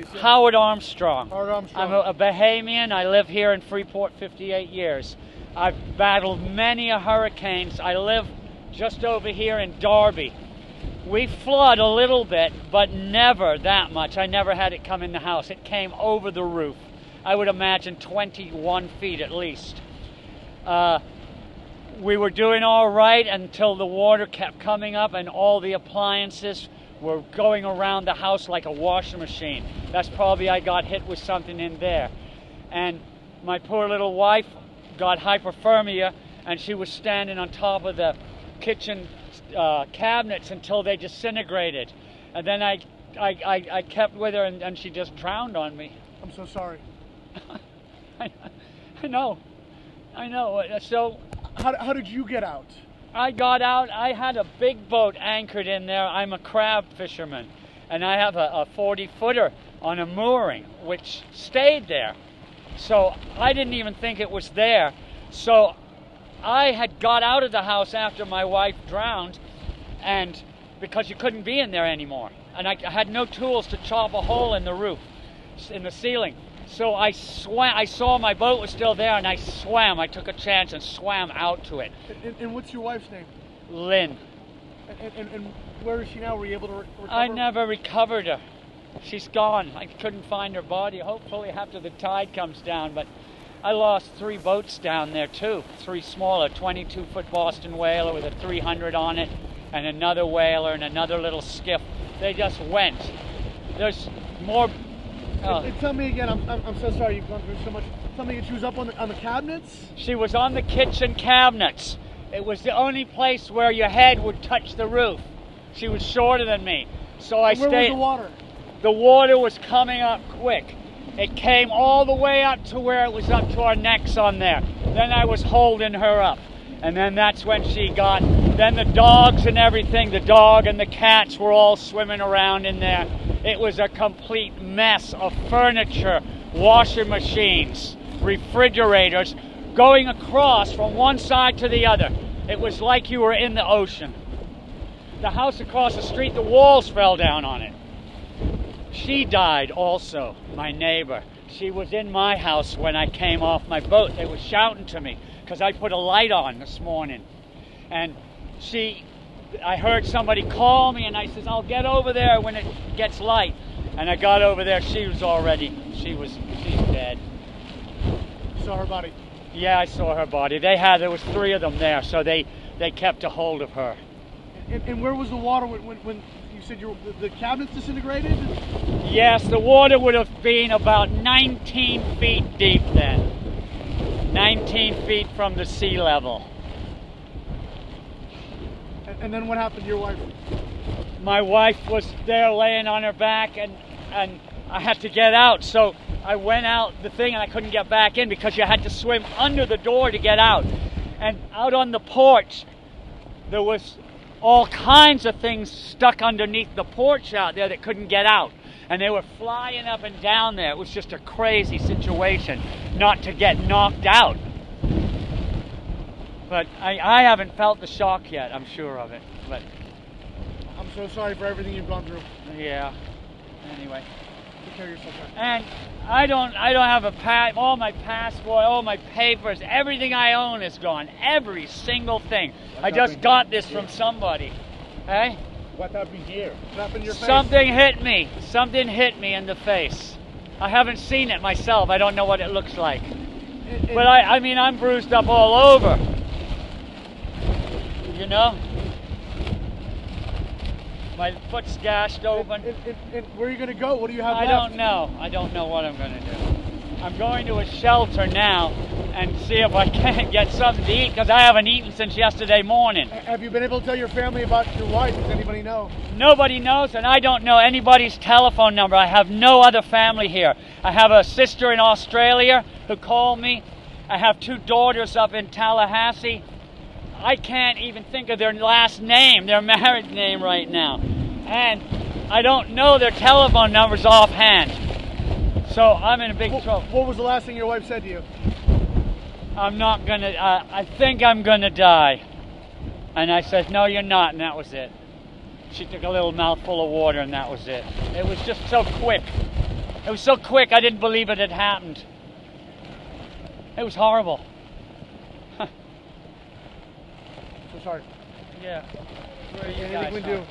Howard Armstrong. Howard Armstrong. I'm a Bahamian. I live here in Freeport 58 years. I've battled many a hurricanes. I live just over here in Darby. We flood a little bit, but never that much. I never had it come in the house. It came over the roof. I would imagine 21 feet at least. We were doing all right until the water kept coming up and all the appliances were going around the house like a washing machine. That's probably I got hit with something in there. And my poor little wife got hypothermia, and she was standing on top of the kitchen cabinets until they disintegrated. And then I kept with her, and she just drowned on me. I'm so sorry. I know. So how did you get out? I got out. I had a big boat anchored in there. I'm a crab fisherman, and I have a 40-footer on a mooring, which stayed there. So I didn't even think it was there. So I had got out of the house after my wife drowned, and because you couldn't be in there anymore. And I had no tools to chop a hole in the roof, in the ceiling. So I swam. I saw my boat was still there, and I swam. I took a chance and swam out to it. And what's your wife's name? Lynn. And where is she now? Were you able to recover? I never recovered her. She's gone. I couldn't find her body. Hopefully after the tide comes down. But I lost 3 boats down there too. 3 smaller, 22-foot Boston whaler with a 300 on it, and another whaler and another little skiff. They just went. There's more. Tell me again. I'm so sorry you've gone through so much. Tell me, she was up on the cabinets? She was on the kitchen cabinets. It was the only place where your head would touch the roof. She was shorter than me, so I stayed. Where was the water? The water was coming up quick. It came all the way up to where it was up to our necks on there. Then I was holding her up, and then that's when she got. Then the dogs and everything, the dog and the cats were all swimming around in there. It was a complete mess of furniture, washing machines, refrigerators, going across from one side to the other. It was like you were in the ocean. The house across the street, the walls fell down on it. She died also, my neighbor. She was in my house when I came off my boat. They were shouting to me because I put a light on this morning. And I heard somebody call me, and I says, I'll get over there when it gets light. And I got over there, she's dead. You saw her body? Yeah, I saw her body. There was 3 of them there, so they kept a hold of her. And where was the water when you said the cabinets disintegrated? Yes, the water would have been about 19 feet deep then. 19 feet from the sea level. And then what happened to your wife? My wife was there laying on her back, and I had to get out. So I went out the thing, and I couldn't get back in because you had to swim under the door to get out. And out on the porch, there was all kinds of things stuck underneath the porch out there that couldn't get out. And they were flying up and down there. It was just a crazy situation not to get knocked out. But I haven't felt the shock yet, I'm sure of it. But I'm so sorry for everything you've gone through. Yeah. Anyway. Take care of yourself. And I don't have all my passport, all my papers, everything I own is gone. Every single thing. I just got this from somebody. Hey? What happened here? What happened to your face? Something hit me. Something hit me in the face. I haven't seen it myself. I don't know what it looks like. But I mean, I'm bruised up all over. You know? My foot's gashed open. And where are you going to go? What do you have left? I don't know. I don't know what I'm going to do. I'm going to a shelter now and see if I can get something to eat, because I haven't eaten since yesterday morning. Have you been able to tell your family about your wife? Does anybody know? Nobody knows, and I don't know anybody's telephone number. I have no other family here. I have a sister in Australia who called me. I have 2 daughters up in Tallahassee. I can't even think of their last name, their married name right now. And I don't know their telephone numbers offhand. So I'm in a big trouble. What was the last thing your wife said to you? I think I'm gonna die. And I said, no, you're not, and that was it. She took a little mouthful of water, and that was it. It was just so quick. It was so quick, I didn't believe it had happened. It was horrible. So sorry. Yeah. Where are you Anything guys we from? do?